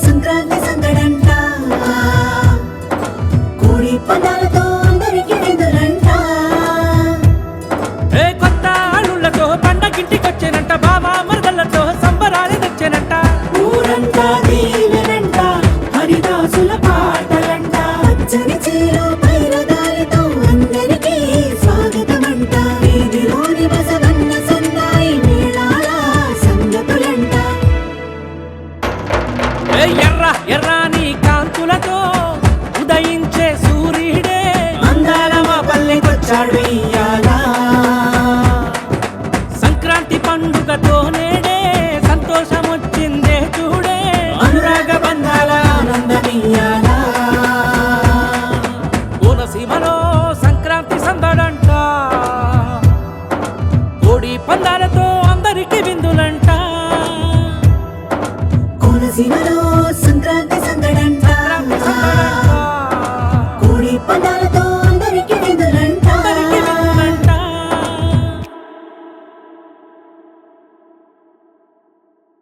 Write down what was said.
సంక్రాంతి సందడంట కోడి పందాలతో అందరికి విందులంట కొత్త అల్లుళ్ళతో పండగింటికొచ్చేనంట బావా మరదళ్ళతో సంబరాలు తెచ్చేనంట ఊరంతా దీవెనంట హరిదాసుల పాటలంట పచ్చని చీర పైరగాలితో అందరికీ స్వాగతమంట వీధిలోని బసవన్న సన్నాయి మేళాల సంగతులంట ఎర్ర ఎర్రాని కాంతులతో ఉదయించే సూర్యుడే అందాల మా పల్లెకొచ్చాడు ఇయ్యాల సంక్రాంతి పండుగతోనే